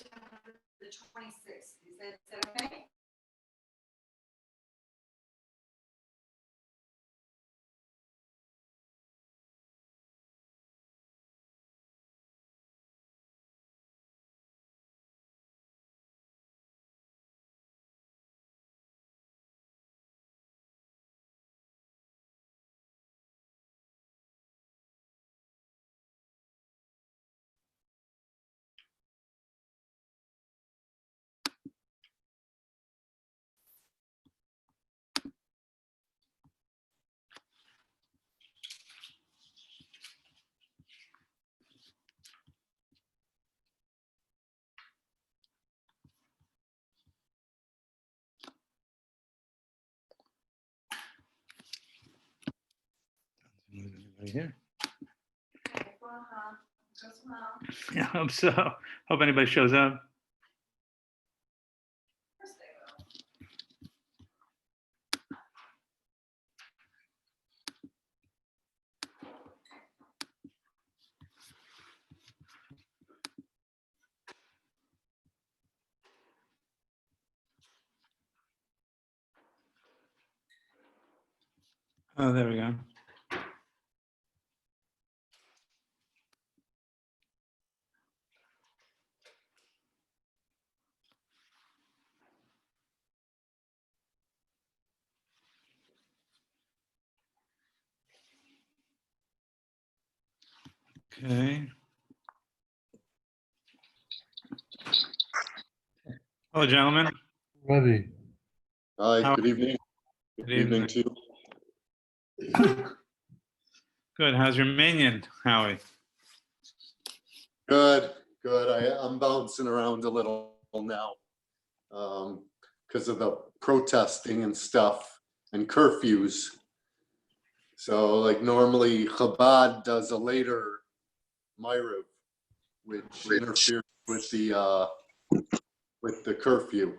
the 26th. Is that okay? Anybody here? Okay, well, goes well. Yeah, I hope so. Hope anybody shows up. Of course they will. Oh, there we go. Okay. Hello, gentlemen. Ready. Hi, good evening. Good Good evening evening. to you. Good. How's your minion, Howie? Good, good. I'm bouncing around a little now because of the protesting and stuff and curfews. So like normally Chabad does a later Ma'ariv, which interferes with the curfew.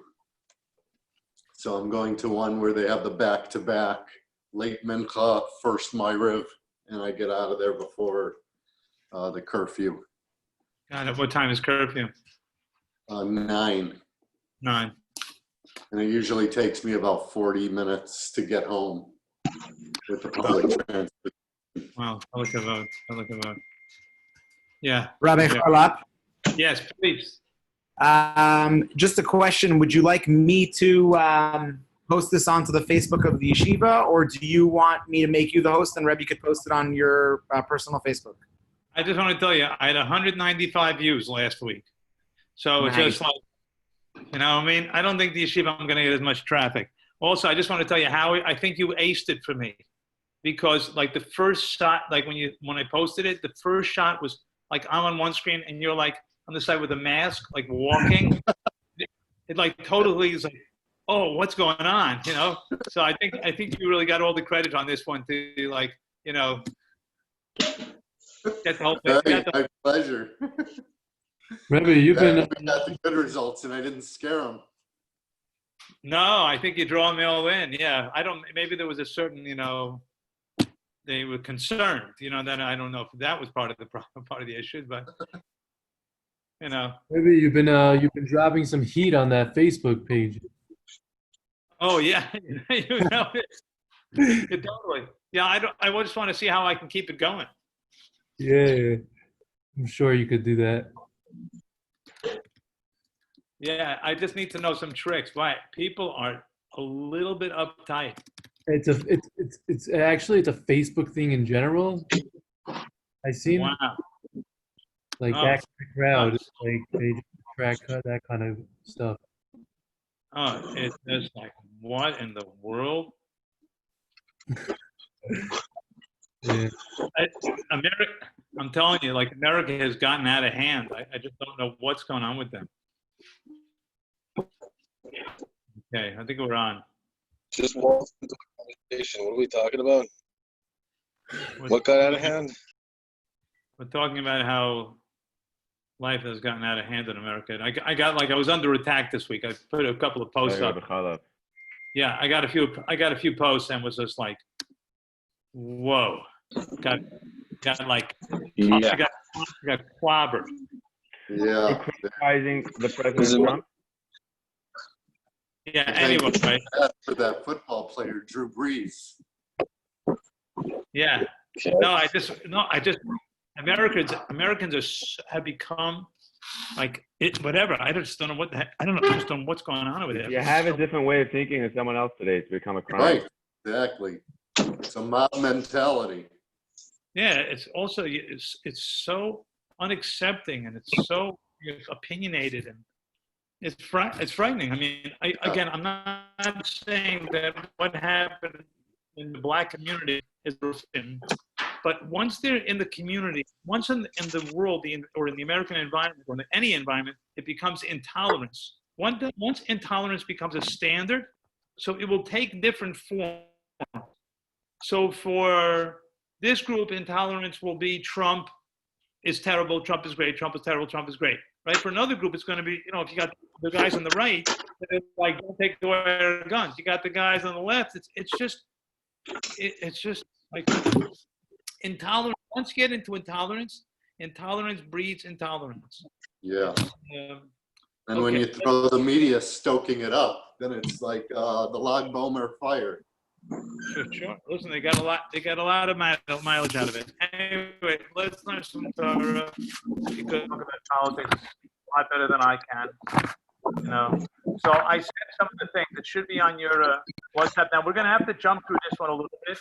So I'm going to one where they have the back-to-back late Mincha, first Ma'ariv, and I get out of there before the curfew. Got it. What time is curfew? 9. 9. And it usually takes me about 40 minutes to get home with the public transit. Wow. I'll look at vote. Yeah. Rabbi Yeah. Charlop, Yes, please. just a question. Would you like me to post this onto the Facebook of the yeshiva, or do you want me to make you the host and Rebbe could post it on your personal Facebook? I just want to tell you, I had 195 views last week. So it's Nice. just like, you know what I mean? I don't think the yeshiva, I'm going to get as much traffic. Also, I just want to tell you, Howie, I think you aced it for me. Because like the first shot, like when I posted it, the first shot was like I'm on one screen and you're like on the side with a mask, like walking. It like totally is like, oh, what's going on? You know? So I think you really got all the credit on this one to like, you know, get the whole thing. Hey, my pleasure. Rebbe, you've been. We got the good results and I didn't scare them. No, I think you draw them all in. Yeah. Maybe there was a certain, you know, they were concerned, you know, then I don't know if that was part of the problem, part of the issue, but you know. Maybe you've been dropping some heat on that Facebook page. Oh yeah, you know, totally. Yeah, I just want to see how I can keep it going. Yeah, I'm sure you could do that. Yeah, I just need to know some tricks. Why people are a little bit uptight. It's actually a Facebook thing in general. I seen Wow. like Oh. that crowd, like they just track that kind of stuff. Oh, it's just like, what in the world? Yeah. America, I'm telling you, like America has gotten out of hand. I just don't know what's going on with them. Okay, I think we're on. Just walk into the conversation. What are we talking about? What got out of hand? We're talking about how life has gotten out of hand in America. And I got I was under attack this week. I put a couple of posts up. Yeah, I got a few posts and was just like, whoa. Got like, I got clobbered. Yeah. criticizing the Is President it- Trump? Yeah. Anyway, Bad for that football player, Drew Brees. yeah. Okay. No, Americans have become like it, whatever. I just don't know what the heck. I don't know. I just don't know what's going on over there. If you have a different way of thinking than someone else today, it's become a crime. Right, exactly. It's a mob mentality. Yeah, it's also it's so unaccepting and it's so opinionated and it's frightening. I mean, again, I'm not saying that what happened in the black community is sin, but once they're in the community, once in the world, or in the American environment, or in any environment, it becomes intolerance. Once intolerance becomes a standard, so it will take different forms. So for this group, intolerance will be Trump is terrible, Trump is great, Trump is terrible, Trump is great. Right? For another group, it's going to be, if you got the guys on the right, it's like, don't take away our guns. You got the guys on the left. It's just like intolerance. Once you get into intolerance breeds intolerance. Yeah. And when you throw the media stoking it up, then it's like the log bomer fire. Sure. Listen, they got a lot of mileage out of it. Anyway, let's learn some Torah. You could talk about politics a lot better than I can. So I said some of the things that should be on your WhatsApp. Now we're going to have to jump through this one a little bit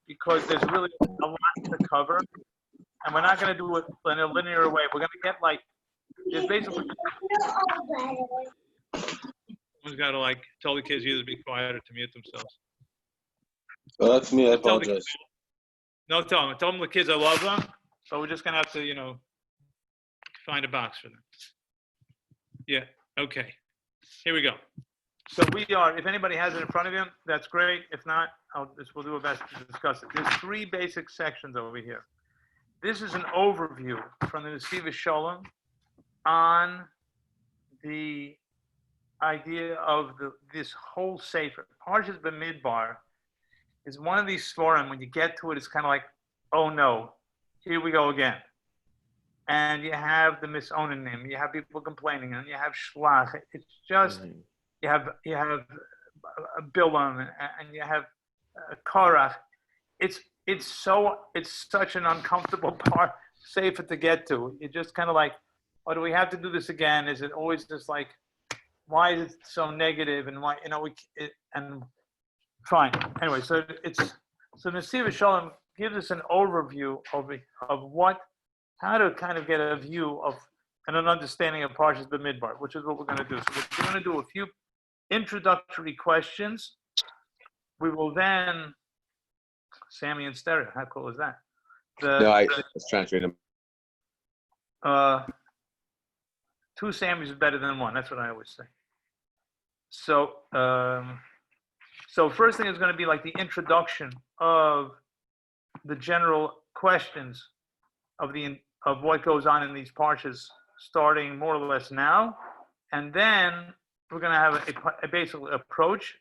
because there's really a lot to cover, and we're not going to do it in a linear way. We're going to get there's basically. Someone's got to tell the kids either to be quiet or to mute themselves. Well, that's me. I apologize. No, tell them the kids I love them. So we're just gonna have to, find a box for them. Yeah. Okay. Here we go. So we are. If anybody has it in front of you, that's great. If not, we'll do our best to discuss it. There's three basic sections over here. This is an overview from the Nesivos Shalom on the idea of this whole sefer. Parshas Bamidbar is one of these forum. When you get to it, it's kind of like, oh no, here we go again. And you have the misonanim, you have people complaining, and you have shlach. It's just you have Bilam and you have Korach. It's such an uncomfortable part, sefer to get to. You're just kind of like, oh, do we have to do this again? Is it always just like, why is it so negative? And why and fine. Anyway, so Nesivos Shalom gives us an overview of how to kind of get a view of and an understanding of Parshas Bamidbar, which is what we're going to do. So we're going to do a few introductory questions. We will then, Sammy and stereo. How cool is that? I was trying to read them. Two Sammys is better than one. That's what I always say. So, first thing is going to be like the introduction of the general questions of what goes on in these parshas, starting more or less now, and then we're going to have a basic approach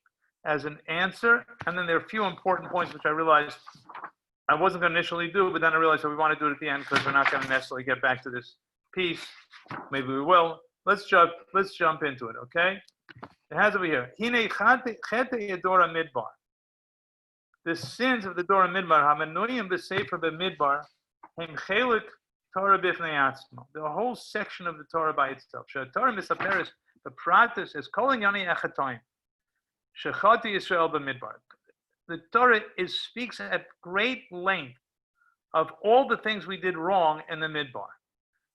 as an answer, and then there are a few important points which I realized I wasn't going to initially do, but then I realized that we want to do it at the end because we're not going to necessarily get back to this piece. Maybe we will. Let's jump into it, okay? It has over here. Hine chete Dora Midbar. The sins of the Dora Midbar, hamenuyim b'sefer b'midbar, hem chelik Torah b'fnei atzmo. The whole section of the Torah by itself. Torah misaperes the pratis is calling yani echatoim. Shechati Yisrael b'midbar. The Torah speaks at great length of all the things we did wrong in the midbar.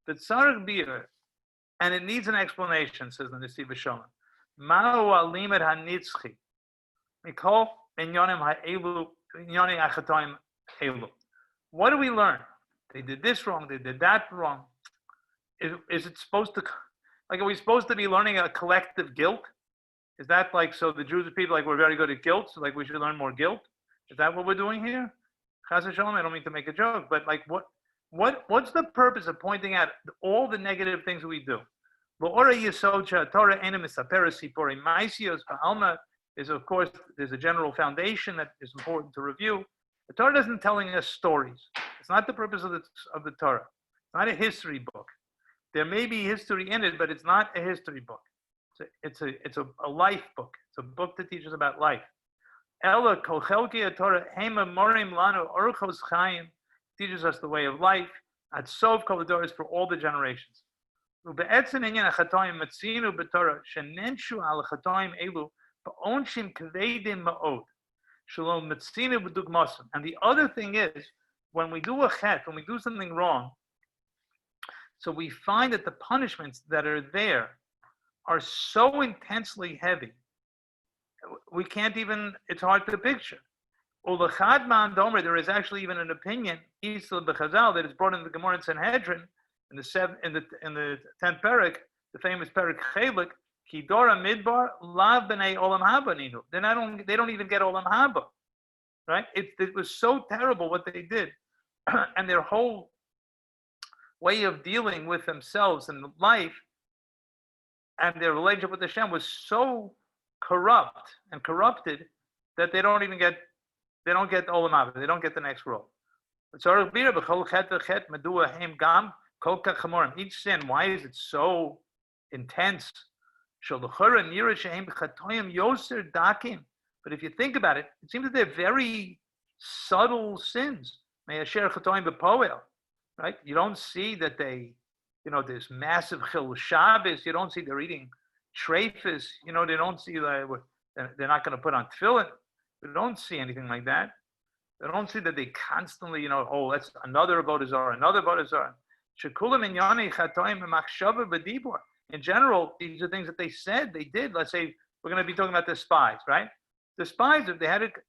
The tzarich bir, and it needs an explanation, says the Nesivos Shalom. Ma'u alimed hanitzchi, mikol inyanim ha'elu, inyanim achatoim elu. What do we learn? They did this wrong. They did that wrong. Is it supposed to, are we supposed to be learning a collective guilt? Is that so the Jews are people we're very good at guilt, so we should learn more guilt? Is that what we're doing here? Chas v'shalom, I don't mean to make a joke, but what's the purpose of pointing out all the negative things we do? Is, of course, there's a general foundation that is important to review. The Torah isn't telling us stories. It's not the purpose of the Torah. It's not a history book. There may be history in it, but it's not a history book. It's a life book. It's a book that teaches about life. Ella kol chelkei Torah hema morim lanu orchos chaim, teaches us the way of life. At sov kol hadoros, for all the generations. Ube'etzem inyan hachatoim matzinu b'Torah shenenshu al hachatoim elu ba'onshim kvedim ma'od shalom matzinu b'dugmasim. And the other thing is, when we do a chet, when we do something wrong, so we find that the punishments that are there are so intensely heavy, we can't even, it's hard to picture. Ulachad man domer, there is actually even an opinion, Isla b'chazal, that is brought in the Gemara in Sanhedrin, in the 10th parak, the famous parak Chelik, Kidora midbar, lav b'nei olam haba ninu. They don't even get olam haba, right? It was so terrible what they did. And their whole way of dealing with themselves and life and their relationship with Hashem was so corrupt and corrupted that they don't get olam haba. They don't get the next role. Each sin, why is it so intense? But if you think about it, it seems that they're very subtle sins. Right? You don't see that they, this massive chil Shabbos. You don't see they're eating treifus. They don't see that they're not going to put on tefillin. They don't see anything like that. They don't see that they constantly, that's another avodah zarah, another avodah zarah. In general, these are things that they said, they did. Let's say we're going to be talking about the spies, right? The spies,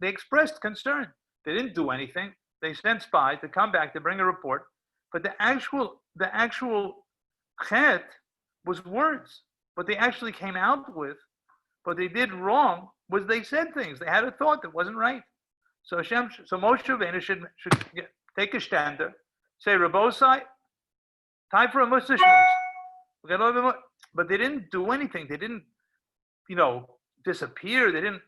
they expressed concern. They didn't do anything. They sent spies to come back to bring a report, but the actual chet was words. What they actually came out with, what they did wrong, was they said things. They had a thought that wasn't right. So Moshe Rabbeinu should take a stander, say, Rabbosai, time for a Musa shmuz. But they didn't do anything. They didn't, disappear. They didn't.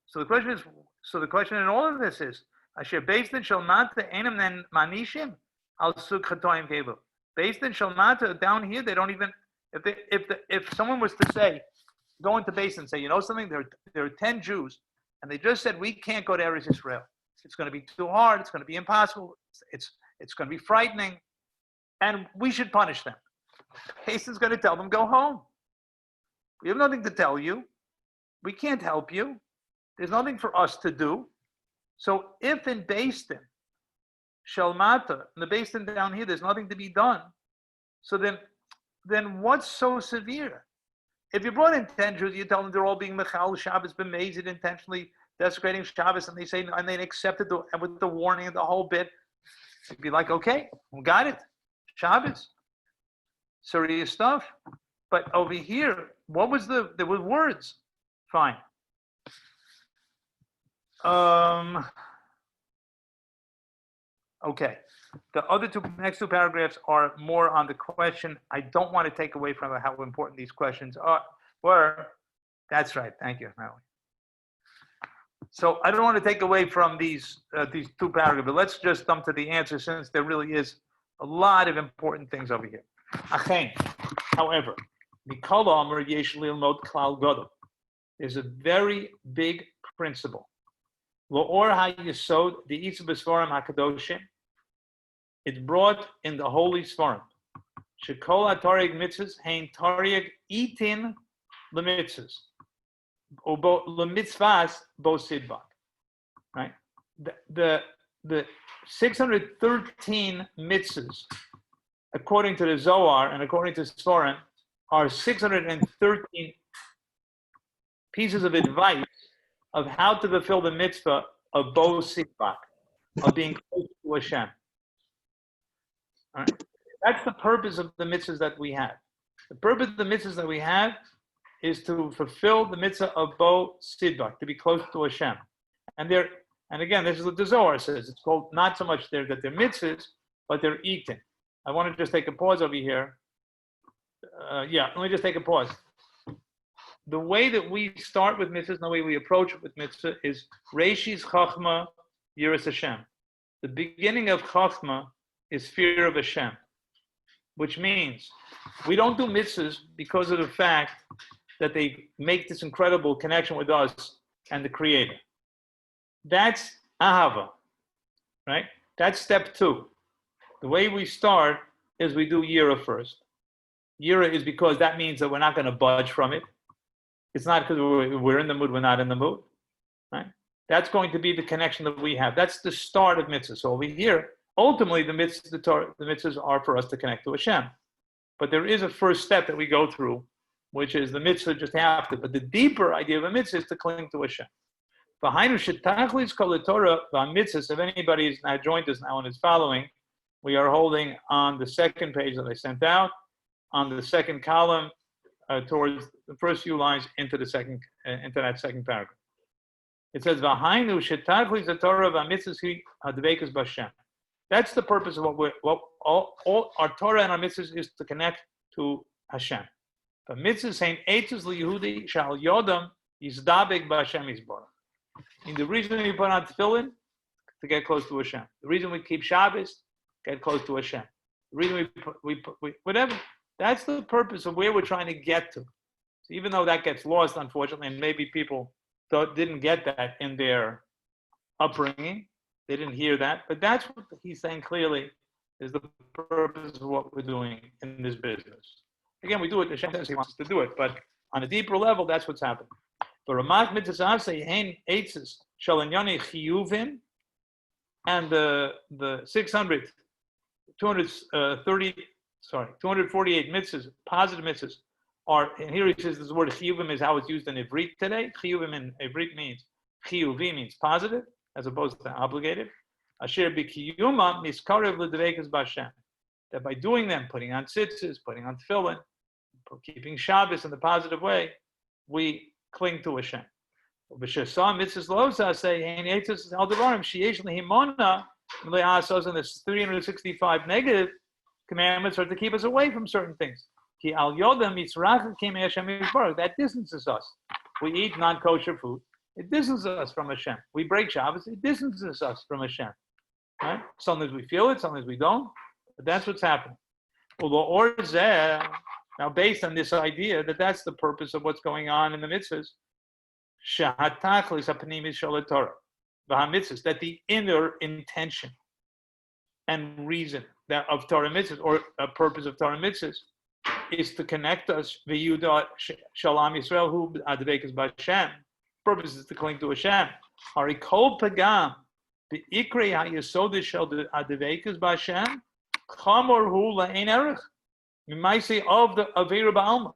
So the question in all of this is, Asher based in Shalmata enam then manishim al suk chatoim kevu. Based in Shalmata down here, they don't even. If someone was to say, go into base and say, something, there are 10 Jews, and they just said we can't go to Eretz Yisrael. It's going to be too hard. It's going to be impossible. It's going to be frightening, and we should punish them. Base is going to tell them go home. We have nothing to tell you. We can't help you. There's nothing for us to do. So if in Basin, Shalmata, in the Basin down here, there's nothing to be done, so then what's so severe? If you brought in 10 Jews, you tell them they're all being Mechal Shabbos, b'mezid, intentionally desecrating Shabbos, and they accepted with the warning and the whole bit, it'd be like, okay, we got it, Shabbos, serious stuff. But over here, there were words, fine. Okay. The next two paragraphs are more on the question. I don't want to take away from how important these questions were. That's right. Thank you, Marilyn. So I don't want to take away from these two paragraphs, but let's just jump to the answer, since there really is a lot of important things over here. However, there's a very big principle. It's brought in the holy Sfarim. Shekol hatarig mitzvahs hein tarig itin lemitzvahs, or lemitzvahs bo sidbak. Right? The 613 mitzvahs, according to the Zohar and according to Sfarim, are 613 pieces of advice of how to fulfill the mitzvah of bo sidbak, of being close to Hashem. All right. That's the purpose of the mitzvahs that we have. The purpose of the mitzvahs that we have is to fulfill the mitzvah of bo sidbak, to be close to Hashem. And again, this is what the Zohar says. It's called not so much that they're mitzvahs, but they're eating. I want to just take a pause over here. Let me just take a pause. The way that we start with mitzvahs and the way we approach it with mitzvah is Reishis Chachma Yiras Hashem. The beginning of Chachma is fear of Hashem. which means we don't do mitzvahs because of the fact that they make this incredible connection with us and the Creator. That's ahava, right? That's step 2. The way we start is we do yira first. Yira is because that means that we're not going to budge from it. It's not because we're in the mood, we're not in the mood, right? That's going to be the connection that we have. That's the start of mitzvahs. So over here, ultimately, the mitzvahs are for us to connect to Hashem. But there is a first step that we go through, which is the mitzvah just after. But the deeper idea of a mitzvah is to cling to Hashem. If anybody has now joined us now and is following, we are holding on the second page that I sent out, on the second column, towards the first few lines into that second paragraph. It says, that's the purpose of all our Torah and our mitzvahs is to connect to Hashem. The mitzvahs saying, shal yodam yizdabek b'Hashem yisborach. And the reason we put on tefillin, to get close to Hashem. The reason we keep Shabbos, get close to Hashem. The reason we whatever, that's the purpose of where we're trying to get to. So even though that gets lost, unfortunately, and maybe people didn't get that in their upbringing, they didn't hear that, but that's what he's saying clearly is the purpose of what we're doing in this business. Again, we do it, Hashem says he wants us to do it, but on a deeper level, that's what's happening. The Ramak mitzvah say hein eitzes shalinyani chiyuvim, and the 248 mitzvahs, positive mitzvahs, are, and here he says this word chiyuvim is how it's used in Ivrit today. Chiyuvim in Ivrit means, chiyuvi means positive, as opposed to obligated. Asher b'kiyuma miskarev l'dveikas b'Hashem. That by doing them, putting on tzitzis, putting on tefillin, keeping Shabbos in the positive way, we cling to Hashem. B'shesam mitzvahs losa say hein eitzes al devarim sheyesh lehimona le'asos, and there's 365 negative commandments are to keep us away from certain things. Ki al yodam mitzrach kim Hashem yisborach. That distances us. We eat non-kosher food. It distances us from Hashem. We break Shabbos. It distances us from Hashem. Right? Sometimes we feel it. Sometimes we don't. But that's what's happening. Now, based on this idea that that's the purpose of what's going on in the mitzvahs, that the inner intention and reason that of Torah mitzvahs, or a purpose of Torah mitzvahs, is to connect us. Shalom Yisrael hu adveikas b'Hashem. Purpose is to cling to Hashem. Harikol pagam be'ikrei ha'yesod shel adveikas b'Hashem chamor hu la'ein erech. You might say of the Avera Ba'alma.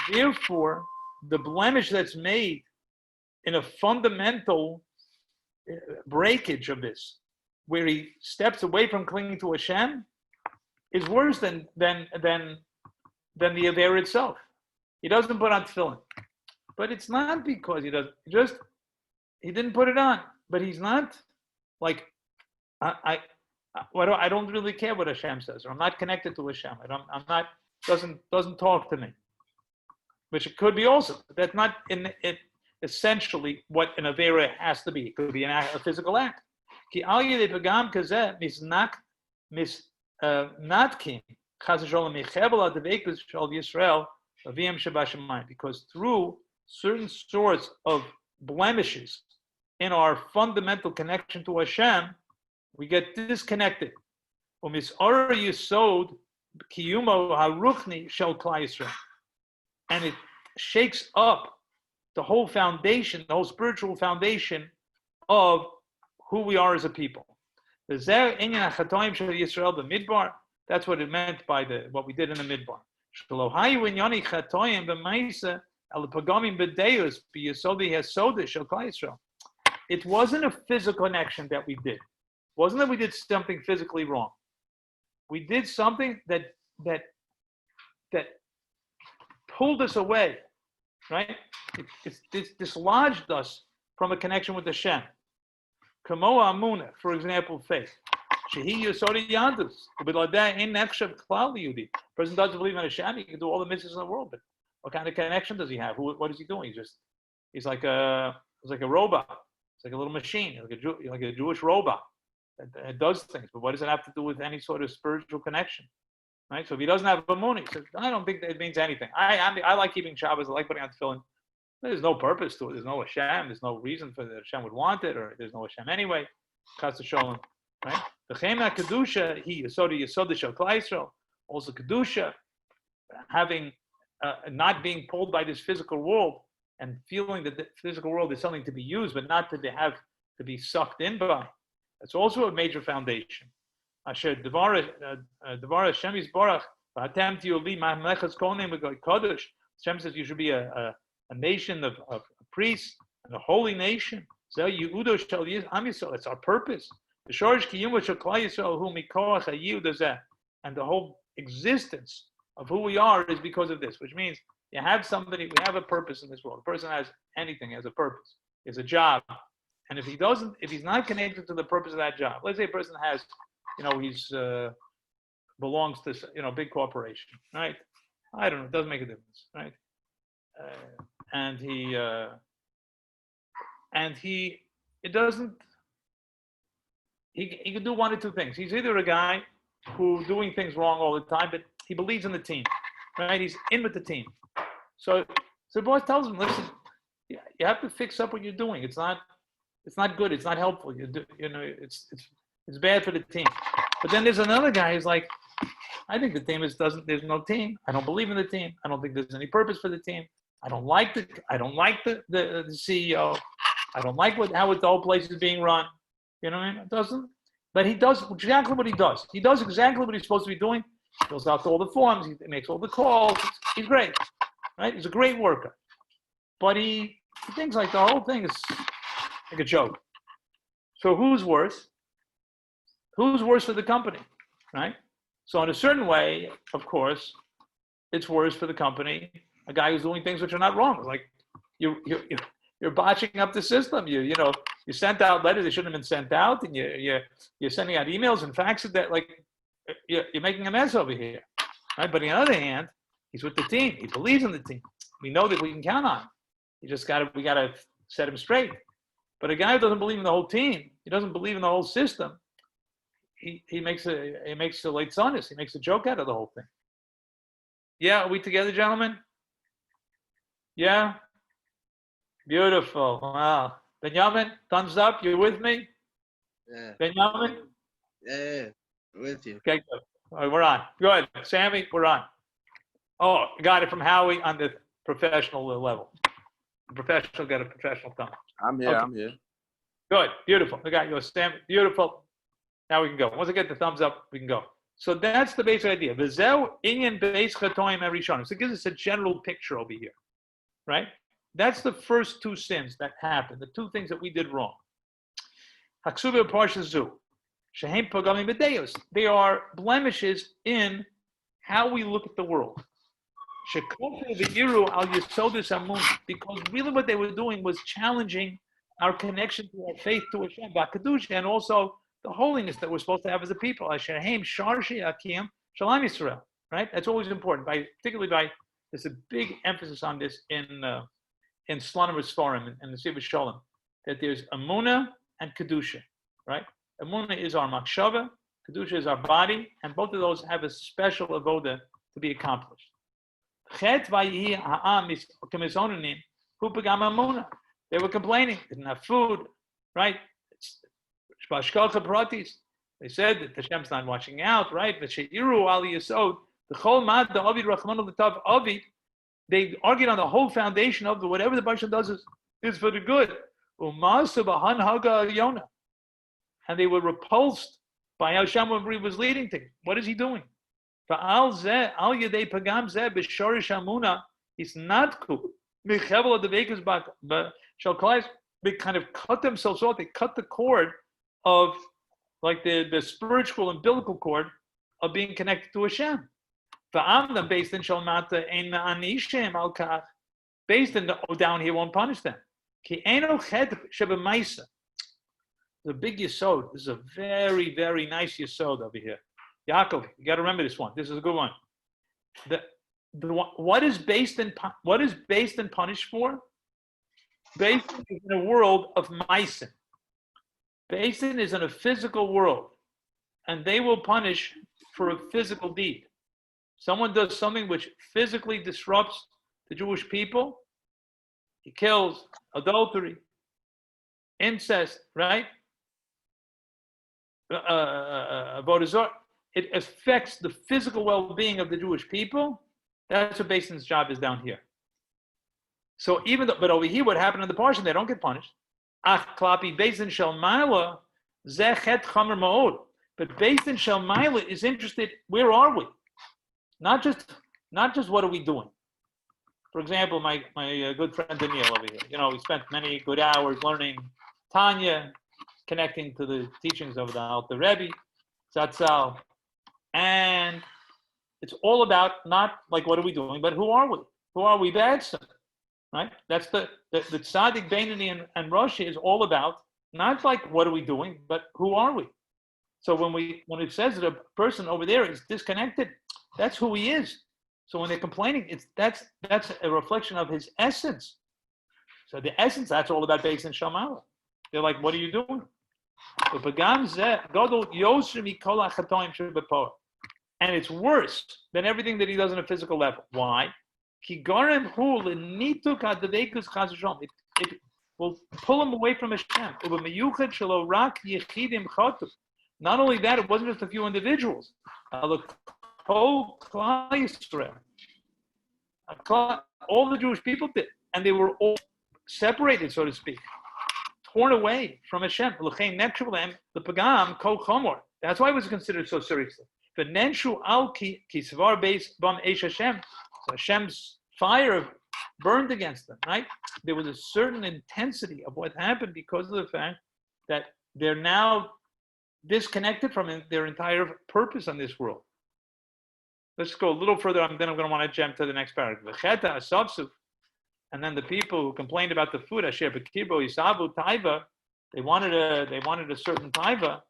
Therefore, the blemish that's made in a fundamental breakage of this, where he steps away from clinging to Hashem, is worse than the Avera itself. He doesn't put on tefillin, but it's not because he doesn't. He didn't put it on, but he's not like I don't really care what Hashem says, or I'm not connected to Hashem. Doesn't talk to me, which it could be also. But that's not essentially what an avera has to be. It could be a physical act. Because through certain sorts of blemishes in our fundamental connection to Hashem, we get disconnected. And it shakes up the whole foundation, the whole spiritual foundation of who we are as a people. That's what it meant by what we did in the Midbar. It wasn't a physical connection that we did. It wasn't that we did something physically wrong. We did something that pulled us away, right? It dislodged us from a connection with Hashem. Kamo Amuna, for example, faith. Shehi Yosori Yadus. Person doesn't believe in Hashem, he can do all the mitzvahs in the world, but what kind of connection does he have? What is he doing? He's like a robot. It's like a little machine, like a Jewish robot that does things. But what does it have to do with any sort of spiritual connection? right? So if he doesn't have emunah, he says, I don't think that it means anything. I like keeping Shabbos. I like putting on tefillin. There's no purpose to it. There's no Hashem. There's no reason for that Hashem would want it, or there's no Hashem anyway. Chas v'sholom, right? The chema kedusha, he yesod shel Klal Yisrael. Also kedusha, having not being pulled by this physical world and feeling that the physical world is something to be used, but not to be sucked in by. That's also a major foundation. Asher devar Hashem yisbarach v'atem tiyu li ma'amlechas kol neim v'kodesh. Hashem says you should be a nation of priests and a holy nation. It's our purpose. And the whole existence of who we are is because of this, which means you have somebody, we have a purpose in this world. A person has anything, has a purpose, has a job. And if he's not connected to the purpose of that job, let's say a person has, he's belongs to, a big corporation, right? I don't know, it doesn't make a difference, right? He can do one or two things. He's either a guy who's doing things wrong all the time, but he believes in the team, right? He's in with the team. So the boss tells him, listen, you have to fix up what you're doing. It's not good. It's not helpful. It's bad for the team. But then there's another guy who's like, I think the team there's no team. I don't believe in the team. I don't think there's any purpose for the team. I don't like the CEO. I don't like how the whole place is being run. You know what I mean? It doesn't. But he does exactly what he does. He does exactly what he's supposed to be doing. He fills out all the forms. He makes all the calls. He's great, right? He's a great worker. But he thinks like the whole thing is like a joke. So who's worse? Who's worse for the company, right? So in a certain way, of course, it's worse for the company. A guy who's doing things which are not wrong, like you're botching up the system. You sent out letters that shouldn't have been sent out, and you're sending out emails and faxes that you're making a mess over here, right? But on the other hand, he's with the team. He believes in the team. We know that we can count on him. We gotta set him straight. But a guy who doesn't believe in the whole team, he doesn't believe in the whole system. He makes a late sonus. He makes a joke out of the whole thing. Yeah, are we together, gentlemen? Yeah? Beautiful. Wow. Benjamin, thumbs up. You with me? Yeah. Benjamin? Yeah, with you. Okay, good. All right, we're on. Good. Sammy, we're on. Oh, got it from Howie on the professional level. The professional got a professional thumb. I'm here. Okay. I'm here. Good. Beautiful. I got you, Sammy. Beautiful. Now we can go. Once I get the thumbs up, we can go. So that's the basic idea. So it gives us a general picture over here, right? That's the first two sins that happened, the two things that we did wrong. They are blemishes in how we look at the world. Because really what they were doing was challenging our connection to our faith to Hashem, and also the holiness that we're supposed to have as a people. Right? That's always important. There's a big emphasis on this in Slonimus Forum and the Nesivos Shalom, that there's Emunah and Kedusha, right? Emunah is our Makshava, Kedusha is our body, and both of those have a special avoda to be accomplished. They were complaining, didn't have food, right? They said that Hashem's not watching out, right? They argued on the whole foundation of whatever the Basham does is for the good. And they were repulsed by how Hashem was leading things. What is he doing? He's not cool. They kind of cut themselves off. They cut the cord of like the spiritual umbilical cord of being connected to Hashem. Based in down here won't punish them. The big yesod. This is a very, very nice yesod over here. Yaakov, you got to remember this one. This is a good one. What is based and punished for? Based is in a world of meisim. Basin is in a physical world, and they will punish for a physical deed. someone does something which physically disrupts the Jewish people, he kills, adultery, incest, right? It affects the physical well-being of the Jewish people. That's what Beis Din's job is down here. So even though, but over here, what happened in the parsha, they don't get punished. Ach klapi Beis Din shel Maila zeh chet chamer ma'od. But Beis Din shel Maila is interested. Where are we? Not just what are we doing. For example, my good friend Daniel over here. You know, he spent many good hours learning Tanya, connecting to the teachings of the Alter Rebbe, Zatzal, and it's all about not like what are we doing, but who are we? Who are we, Batson? Right? That's the Tzaddik, Beinoni, and Roshi is all about not like what are we doing, but who are we? So when it says that a person over there is disconnected, that's who he is. So when they're complaining, that's a reflection of his essence. So the essence, that's all about Beis Din shel Maila. They're like, what are you doing? And it's worse than everything that he does on a physical level. Why? It will pull him away from Hashem. Not only that, it wasn't just a few individuals. All the Jewish people did. And they were all separated, so to speak. Torn away from Hashem. That's why it was considered so seriously. So Hashem's fire burned against them, right? There was a certain intensity of what happened because of the fact that they're now disconnected from their entire purpose on this world. Let's go a little further, then I'm going to want to jump to the next paragraph. And then the people who complained about the food, Asher Bekirbo Isabu Taiva, they wanted a certain Taiva.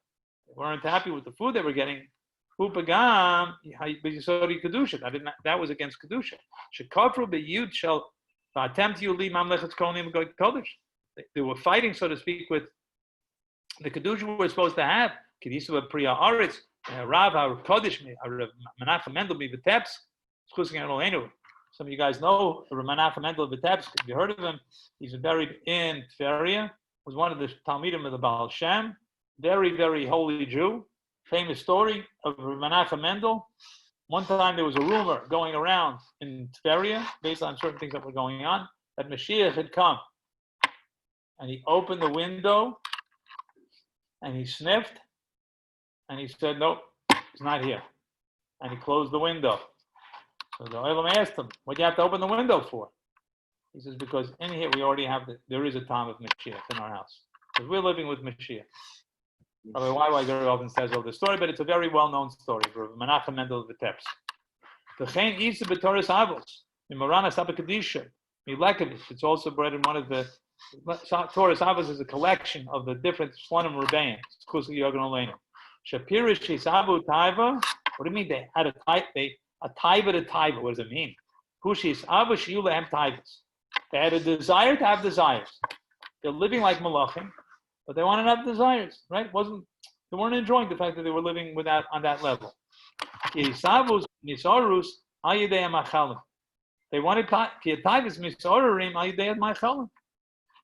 They weren't happy with the food they were getting. That was against Kedusha. They were fighting, so to speak, with the Kedusha we were supposed to have. Some of you guys know Menachem Mendel Vitebsk. Have you heard of him? He's buried in Tveria. Was one of the Talmidim of the Baal Shem. Very, very holy Jew. Famous story of Menachem Mendel. One time there was a rumor going around in Tveria, based on certain things that were going on, that Mashiach had come. And he opened the window, and he sniffed, and he said, nope, he's not here. And he closed the window. So the Olam asked him, what do you have to open the window for? He says, because in here we already have, there is a time of Mashiach in our house. Because we're living with Mashiach. Rabbi Why very often says all this story, but it's a very well-known story. Menachem Mendel Vitebsk. V'chein Isa b'Torah's Avos, Mimorana Sabakadisha, Milekevich. It's also bred in one of the Torah's Avos is a collection of the different Shlonim Rebbeim. It's Chusli Yogan Oleinu. Shapirish Isabu Taiva. What do you mean they had a taiva to taiva? What does it mean? Hushis Avash Yulehem Taivas. They had a desire to have desires. They're living like malachim, but they wanted to have desires, right? They weren't enjoying the fact that they were living on that level. They wanted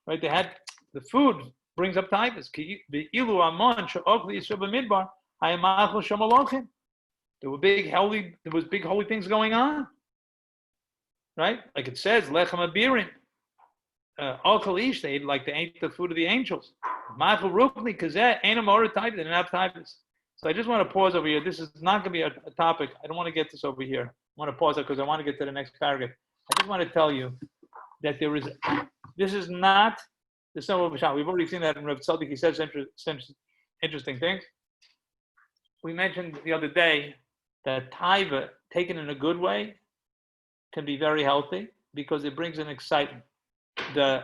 right? They had the food brings up taivas. There was big holy things going on, right? Like it says, lechem abirin, they ate the food of the angels. They didn't have taivas. So I just want to pause over here. This is not going to be a topic. I don't want to get this over here. I want to pause it because I want to get to the next paragraph. I just want to tell you that this is not the sum of a shot. We've already seen that in Rabbi Tzaddik. He says interesting things. We mentioned the other day that taiva, taken in a good way, can be very healthy because it brings an excitement. The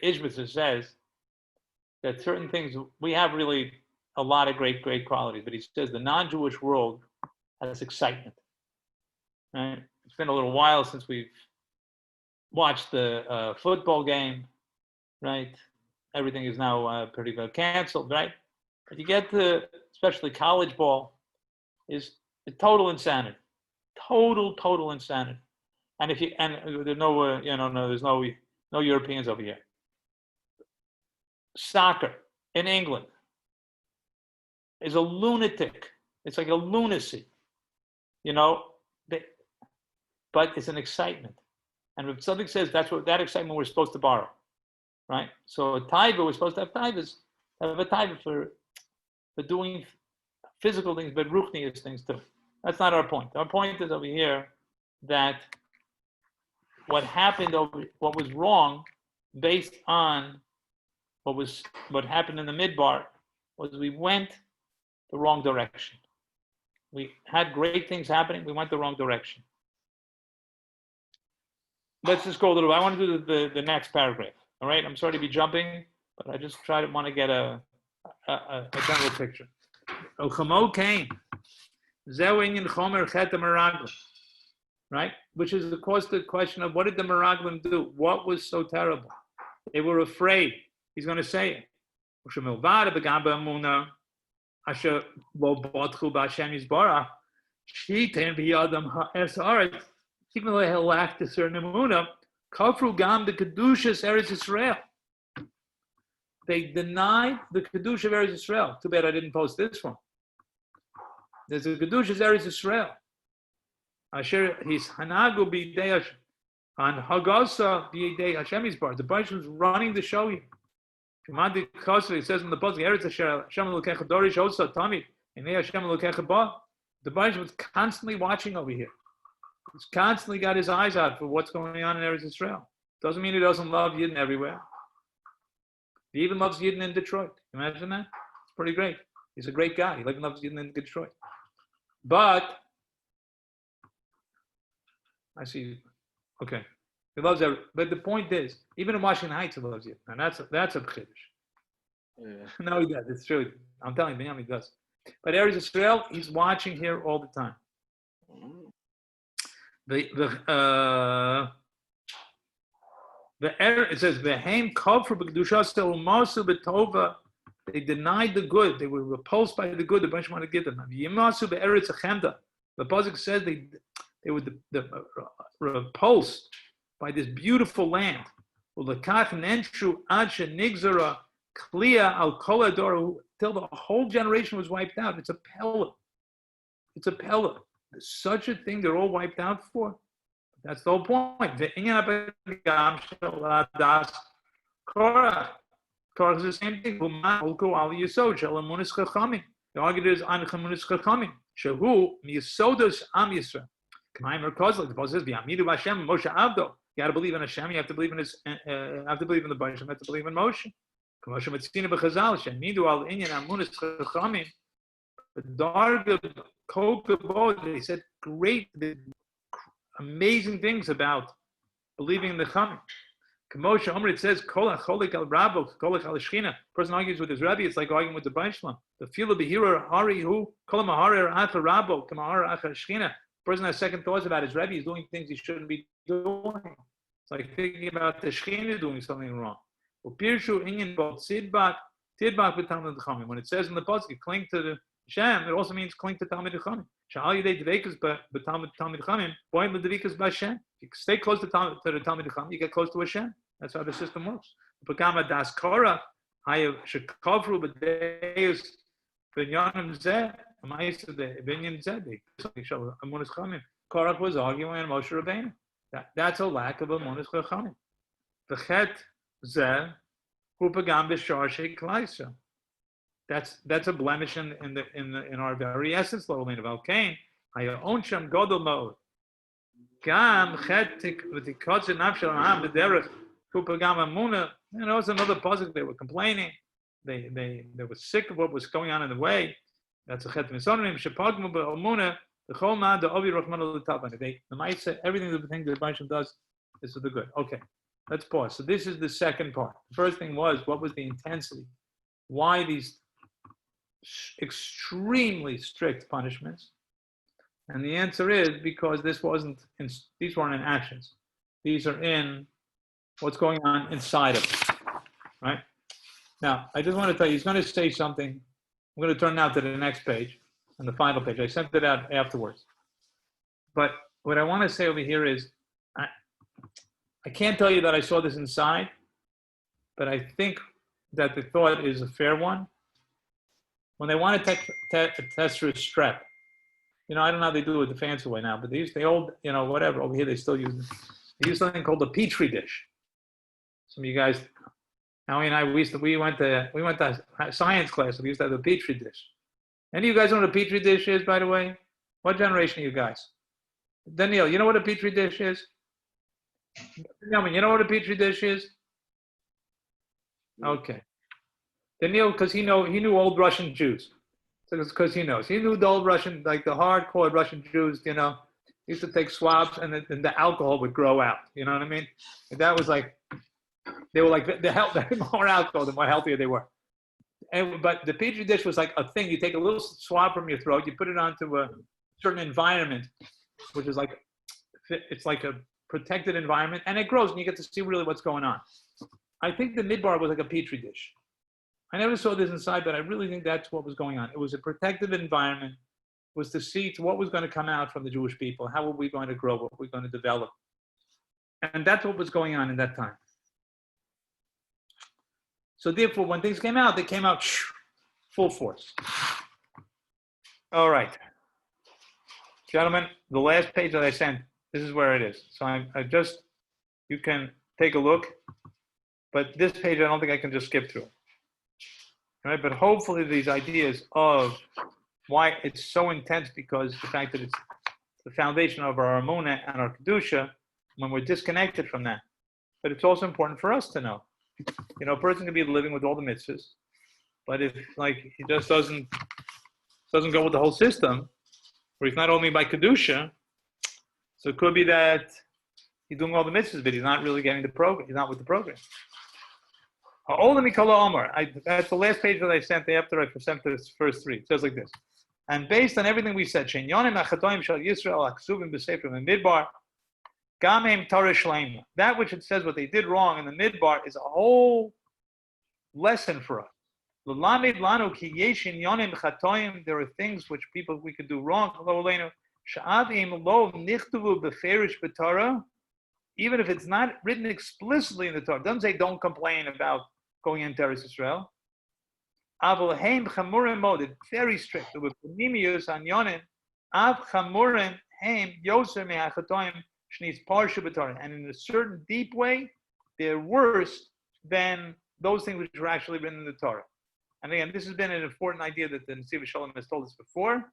Ishbitzer says that certain things, we have really a lot of great qualities, but he says the non-Jewish world has excitement. Right? It's been a little while since we've watched the football game, right? Everything is now pretty well canceled, right? But you get to, especially college ball, is total insanity. Total insanity. And if you there's no there's no Europeans over here. Soccer in England is a lunatic. It's like a lunacy, but it's an excitement. And if something says that excitement we're supposed to borrow, right? So a taiva, we're supposed to have taivas, have a taiva for doing physical things, but ruchnius things too. That's not our point. Our point is over here that what happened what was wrong based on what happened in the midbar was we went the wrong direction. We had great things happening. We went the wrong direction. Let's just go a little bit. I want to do the next paragraph. All right. I'm sorry to be jumping, but I just want to get a general picture. Right? Which is of course the question of what did the Meraglim do? What was so terrible? They were afraid. He's going to say it. Even though they lacked a certain emunah, kafru gam the kedushas Eretz Yisrael. They denied the kedusha of Eretz Yisrael. Too bad I didn't post this one. There's a kedushas Eretz Yisrael. Asher his hanagu b'idei and hagasa b'idei Hashem Yisbar. The Baruch was running the show here. It says in the Pasuk, Eretz Hashem Elokecha Dorish Osa Tamid, and Hashem Elokecha Ba. The Baruch was constantly watching over here. He's constantly got his eyes out for what's going on in Eretz Yisrael. Doesn't mean he doesn't love Yidden everywhere. He even loves Yidden in Detroit. Imagine that? It's pretty great. He's a great guy. He loves Yidden in Detroit. But I see. Okay, he loves everything. But the point is, even in Washington Heights, he loves Yidden, and that's a chiddush. Yeah. No, he does. It's true. I'm telling you, Binyamin does. But Eretz Yisrael, he's watching here all the time. It says Vehem kafru b'kedushas u'masu b'tova. They denied the good. They were repulsed by the good. The bunch wanted to give them. Yimasu be'eretz achemda. The pasuk says they were repulsed by this beautiful land. Ulakach nenshu ad shenigzara kliya al kol hador, till the whole generation was wiped out. It's a pella. It's a pella. There's such a thing they're all wiped out for. That's the whole point. Korach is the same thing. The argument is on Chamunis Chachamim. Shehu miyasodos am Yisrael. K'mayim Kozlik. The Paul says, "V'yamidu Hashem Moshe Avdo." You got to believe in Hashem. You have to believe in His. Have to believe in the Baruch. You have to believe in Moshe. K'moshe Metzina b'Chazal. Shemidu al inyan Amunis Chachamim. The Darga Kokabo. They said great, amazing things about believing in the Chamim. K'moshe Omer, it says, Kol HaCholik al Rabo, Kolach al Shechina. Person argues with his Rebbe, it's like arguing with the Baruch Shalom. The Fila Behira Hari Hu, Kol HaMahari Acha Rabo, Kamahar Acha Shechina. Person has second thoughts about his Rebbe, he's doing things he shouldn't be doing. It's like thinking about the Shechina doing something wrong. Upirshu Inyan Bot Tidbak B'Talmid Chachamim. When it says in the pasuk, cling to the Hashem, it also means cling to Talmid Chachamim. Sha'al Yidei Dveikus B'Talmid Chachamim, Boim L'Dveikus B'Hashem. If you stay close to the Talmid Chachamim, you get close to Hashem. That's how the system works. Pagama das Korah, Hayav Shekavru B'Deus Binyanim Zeh, Amayis the Binyan Zeh. Amunis Chachamim. Korach was arguing in Moshe Rabbeinu. That's a lack of Amunis Chachamim. V'chet Zeh Hu Pagam B'Shar Shei Klaisa. That's a blemish in our very essence. Lo Lein of Alkain. Hayav Onsham Godel Mode. Gam Chetik V'Tikotz Nafshel Am B'Derech. And also another positive. They were complaining. They were sick of what was going on in the way. That's a chet misonim shepagmu be'omuna the chol the ovi rochman l'tavan. The might say everything that the thing that Baruch does is for the good. Okay, let's pause. So this is the second part. The first thing was what was the intensity? Why these extremely strict punishments? And the answer is because these weren't in actions. These are in what's going on inside of it, right? Now, I just want to tell you, he's going to say something. I'm going to turn now to the next page. on the final page. I sent it out afterwards. But what I want to say over here is, I can't tell you that I saw this inside, but I think that the thought is a fair one. When they want to test for strep, I don't know how they do it the fancy way now, but they old, whatever, over here they still use it. They use something called a Petri dish. Some of you guys, Howie and I, we went to science class, we used to have a Petri dish. Any of you guys know what a Petri dish is, by the way? What generation are you guys? Daniel, you know what a Petri dish is? Daniel, you know what a Petri dish is? Okay. Daniel, because he knew old Russian Jews. So it's because he knows. He knew the old Russian, like the hardcore Russian Jews, used to take swabs and the alcohol would grow out. You know what I mean? And that was like, they were like, the more alcohol, the more healthier they were. But the Petri dish was like a thing. You take a little swab from your throat, you put it onto a certain environment, which is like, it's like a protected environment, and it grows, and you get to see really what's going on. I think the midbar was like a Petri dish. I never saw this inside, but I really think that's what was going on. It was a protected environment, was to see what was going to come out from the Jewish people. How were we going to grow? What were we going to develop? And that's what was going on in that time. So therefore, when things came out, they came out full force. All right. Gentlemen, the last page that I sent, this is where it is. So you can take a look, but this page, I don't think I can just skip through. All right, but hopefully these ideas of why it's so intense, because the fact that it's the foundation of our Amunah and our Kedusha, when we're disconnected from that. But it's also important for us to know. A person can be living with all the mitzvahs, but if he just doesn't go with the whole system, or he's not only by Kedusha, so it could be that he's doing all the mitzvahs, but he's not really getting the program. He's not with the program. That's the last page that I sent after I sent the first three. It says like this. And based on everything we said, that which it says what they did wrong in the midbar is a whole lesson for us. There are things which we could do wrong. Even if it's not written explicitly in the Torah. It doesn't say don't complain about going into Eretz Israel. It's very strict. And in a certain deep way, they're worse than those things which were actually written in the Torah. And again, this has been an important idea that the Nesivos Shalom has told us before,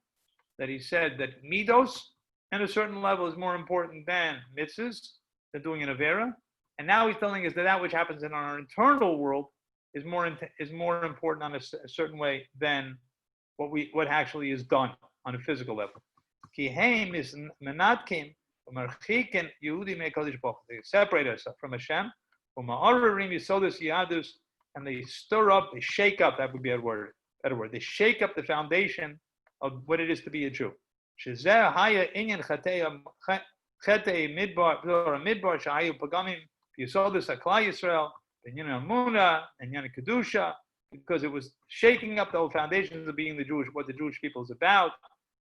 that he said that midos, at a certain level, is more important than mitzvahs, than doing an avera. And now he's telling us that which happens in our internal world is more important on a certain way than what actually is done on a physical level. Ki heim is menatkim u'marchiken Yehudi me'Kodesh Baruch Hu. They separate us from Hashem. U'ma'ararim yisodus yadus, and they stir up, they shake up. That would be a better word. They shake up the foundation of what it is to be a Jew. Shezeh haya inyan chetei midbar shahayu pagamim yisodus haklal Yisrael. And Amunah and Kedusha, because it was shaking up the whole foundations of being what the Jewish people is about,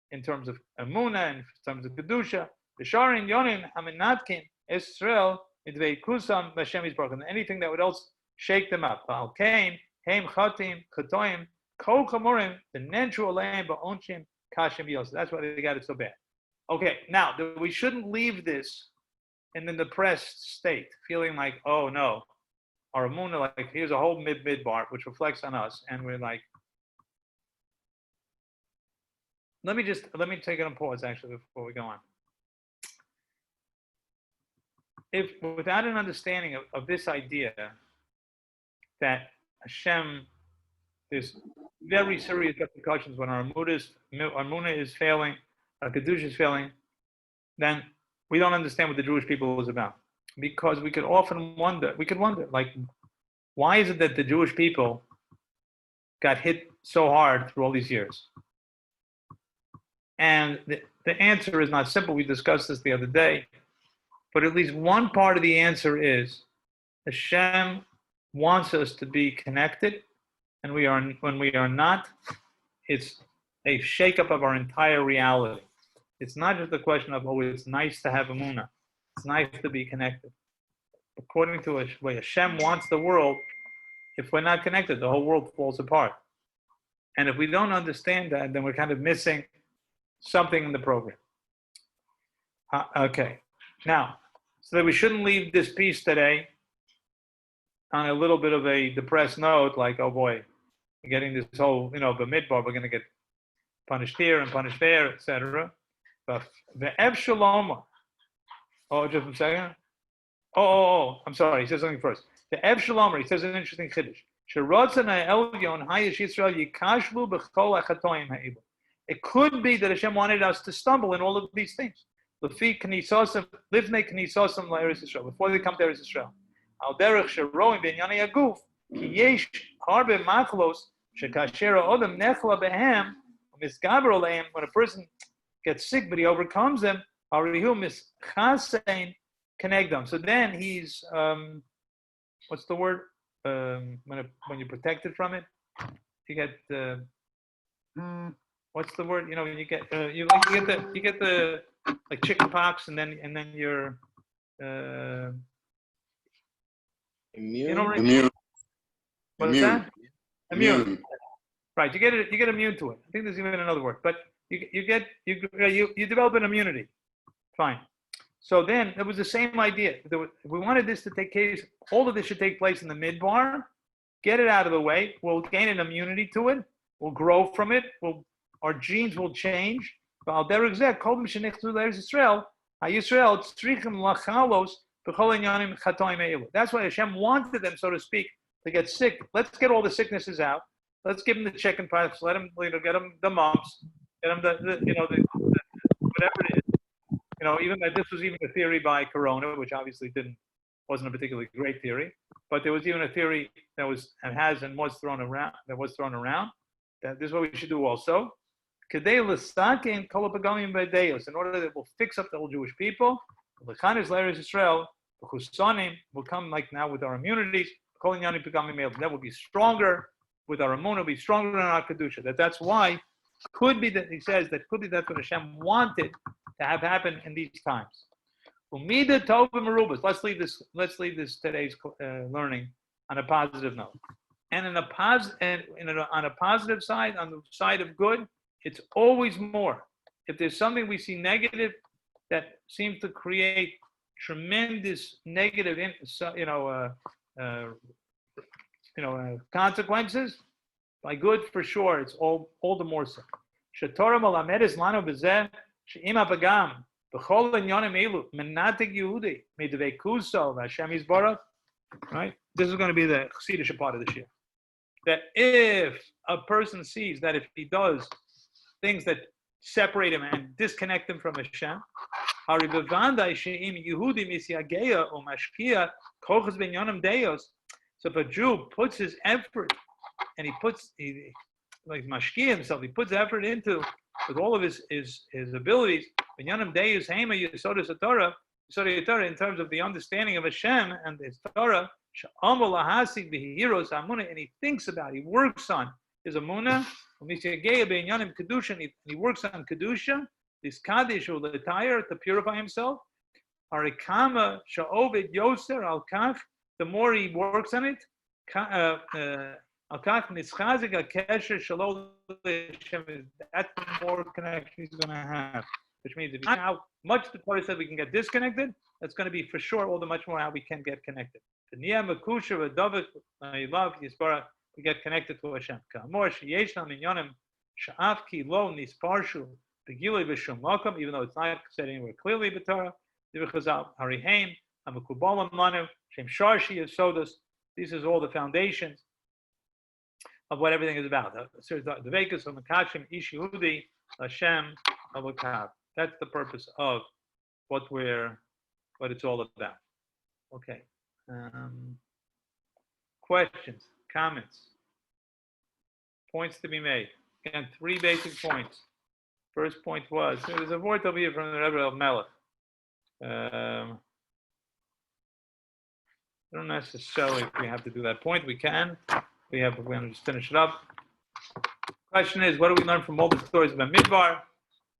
in terms of Amunah and in terms of Kedusha. The Sharin Yonim Haminatkin Israel Idvei Kusam Hashem Yisbarach, and anything that would else shake them up. Al Kain Haim Chatim Chatoim Kol Chamurim the Nenchu Aleim Ba'onchim Kashem Yos. That's why they got it so bad. Okay, now we shouldn't leave this in a depressed state, feeling like, oh no. Our Amunah, like here's a whole midbar which reflects on us, and we're like, let me take it on pause actually before we go on. If without an understanding of this idea that Hashem, there's very serious repercussions when our Amunah is failing, our Kedusha is failing, then we don't understand what the Jewish people is about. Because we could wonder, like, why is it that the Jewish people got hit so hard through all these years? And the answer is not simple. We discussed this the other day. But at least one part of the answer is Hashem wants us to be connected. And when we are not, it's a shakeup of our entire reality. It's not just a question of, oh, it's nice to have Emunah. It's nice to be connected. According to the way Hashem wants the world, if we're not connected, the whole world falls apart. And if we don't understand that, then we're kind of missing something in the program. Okay. Now, so that we shouldn't leave this piece today on a little bit of a depressed note, like, oh boy, we're getting this whole, B'midbar, we're going to get punished here and punished there, etc. But the Ev Shalom, just a second. I'm sorry, he says something first. The Ev Shalom, he says an interesting chiddush. It could be that Hashem wanted us to stumble in all of these things. Before they come to Eretz Yisrael. Al derech sheroim b'inyanei haguf, ki yesh harbe machlos shekasher ha'odam nechla behem u'misgaber aleim. When a person gets sick but he overcomes them, harihu mischasein kenegdam. So then he's what's the word? When you're protected from it, you get what's the word? When you get you get the like chicken pox, and then you're Immune. Immune. What is that? Immune. Right. You get immune to it. I think there's even another word, but you develop an immunity. Fine. So then it was the same idea. We wanted this to take place. All of this should take place in the midbar. Get it out of the way. We'll gain an immunity to it. We'll grow from it. Our genes will change. That's why Hashem wanted them, so to speak, to get sick. Let's get all the sicknesses out. Let's give them the chicken pox. Let them, get them the mumps. Get them the whatever it is. Even that this was even a theory by Corona, which obviously wasn't a particularly great theory, but there was even a theory that was and was thrown around. That this is what we should do also. In order that we'll fix up the whole Jewish people, Israel will come like now with our immunities. That will be stronger with our immune, will be stronger in our kedusha. That's why could be that he says that's what Hashem wanted to have happen in these times. Let's leave this today's learning on a positive note, and on a positive side, on the side of good. It's always more. If there's something we see negative that seems to create tremendous negative, consequences, by good for sure, it's all the more so. Right? This is going to be the Chassidish part of this year. That if a person sees that if he does things that separate him and disconnect him from Hashem, so if a Jew puts his effort and he puts himself, he puts effort into with all of his abilities, in terms of the understanding of Hashem and his Torah, and he thinks about, he works on his Amunah, and he works on Kedusha, this Kaddish or the tire to purify himself. The more he works on it, that's the more connection he's going to have. Which means if how much the Torah said we can get disconnected, that's going to be for sure all the much more how we can get connected. We get connected to Hashem. Even though it's not said anywhere clearly, but Torah, this is all the foundations of what everything is about. That's the purpose of what it's all about. Okay. Questions, comments, points to be made. Again, 3 basic points. First point was, there's a word over here from the Rebbe Melech. Don't necessarily we have to do that point. We can. We want to just finish it up. Question is, what do we learn from all the stories about Midbar?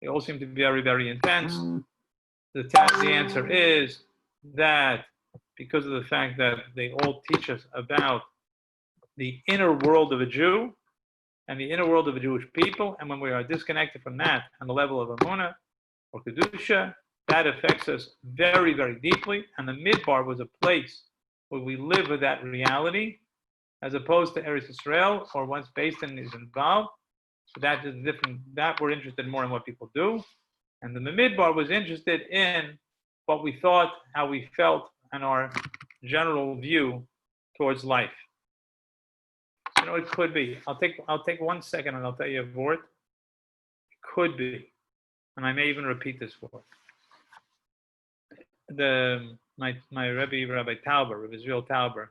They all seem to be very, very intense. The answer is that because of the fact that they all teach us about the inner world of a Jew and the inner world of a Jewish people, and when we are disconnected from that on the level of Amunah or Kedusha, that affects us very, very deeply. And the Midbar was a place where we live with that reality, as opposed to Eretz Yisrael, or once based in is involved. So that is different. That we're interested more in what people do. And the Midbar was interested in what we thought, how we felt, and our general view towards life. You know, it could be. I'll take 1 second and I'll tell you a word. It could be, and I may even repeat this word. My Rebbe, Rabbi Tauber, Rabbi Israel Tauber,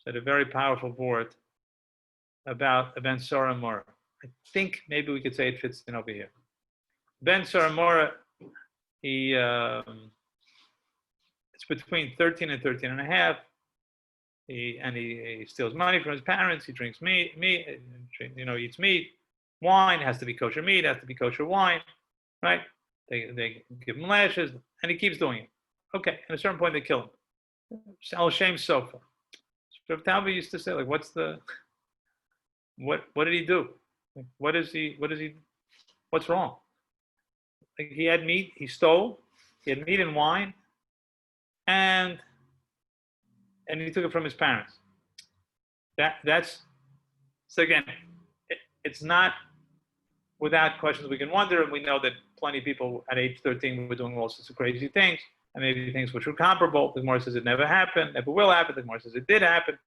said a very powerful word about Ben Sora Mora. I think maybe we could say it fits in over here. Ben Sora Mora, it's between 13 and 13 and a half. He steals money from his parents. He drinks meat, eats meat. Wine has to be kosher meat, has to be kosher wine, right? They give him lashes, and he keeps doing it. Okay, at a certain point they kill him. Al Shem Sofa. So Tauber used to say, like, what did he do? Like, what's wrong? Like, he had meat, he stole, he had meat and wine, and he took it from his parents. So again, it's not without questions we can wonder, and we know that plenty of people at age 13 were doing all sorts of crazy things, and maybe things which were comparable. The Gemara says it never happened, never will happen. The Gemara says it did happen.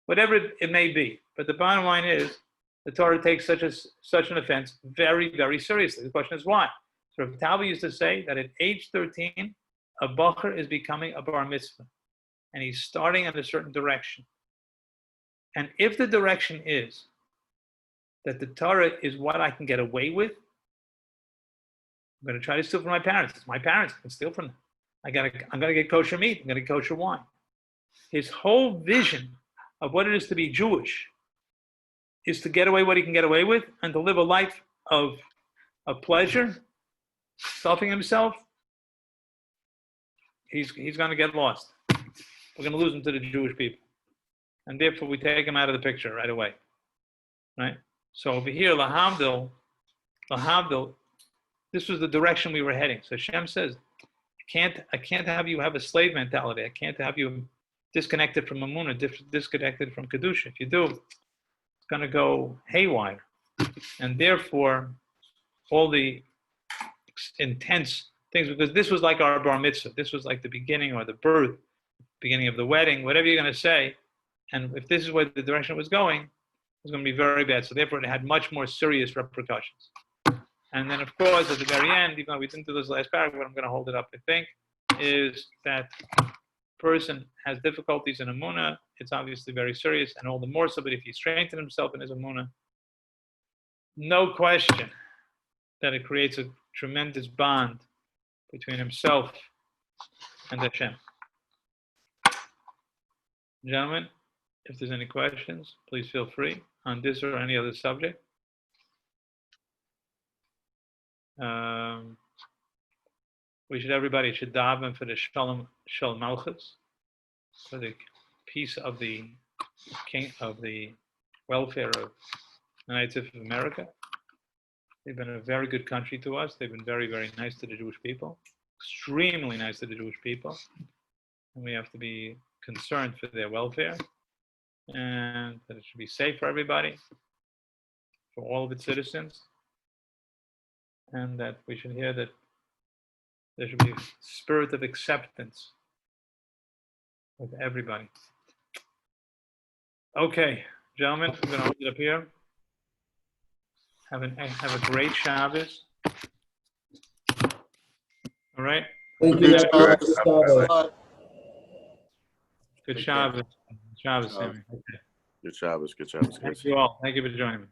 Whatever it may be. But the bottom line is, the Torah takes such an offense very, very seriously. The question is why? So Rabbi Tauber used to say that at age 13, a bacher is becoming a bar mitzvah, and he's starting in a certain direction. And if the direction is that the Torah is what I can get away with, I'm going to try to steal from my parents. It's my parents. I can steal from them. I'm going to get kosher meat. I'm going to get kosher wine. His whole vision of what it is to be Jewish is to get away what he can get away with and to live a life of pleasure, stuffing himself. He's going to get lost. We're going to lose him to the Jewish people. And therefore, we take him out of the picture right away. Right? So over here, Lahavdil, this was the direction we were heading. So Hashem says, I can't have you have a slave mentality. I can't have you disconnected from Amunah, disconnected from Kedusha. If you do, it's going to go haywire. And therefore, all the intense things, because this was like our bar mitzvah. This was like the beginning or the birth, beginning of the wedding, whatever you're going to say. And if this is where the direction it was going, it was going to be very bad. So therefore, it had much more serious repercussions. And then, of course, at the very end, even though we didn't do this last paragraph, but I'm going to hold it up, I think, is that person has difficulties in Amunah. It's obviously very serious, and all the more so, but if he strengthens himself in his Amunah, no question that it creates a tremendous bond between himself and Hashem. Gentlemen, if there's any questions, please feel free on this or any other subject. Everybody should daven for the Shalom Malchus, for the peace of the king, of the welfare of the United States of America. They've been a very good country to us. They've been very, very nice to the Jewish people, extremely nice to the Jewish people. And we have to be concerned for their welfare, and that it should be safe for everybody, for all of its citizens, and that we should hear that there should be a spirit of acceptance with everybody. Okay, gentlemen, I'm going to hold it up here. Have a great Shabbos. All right. Thank you. Good Shabbos. Good Shabbos. Shabbos, Sammy. Okay. Good Shabbos. Good Shabbos, guys. Thank you all. Thank you for joining me.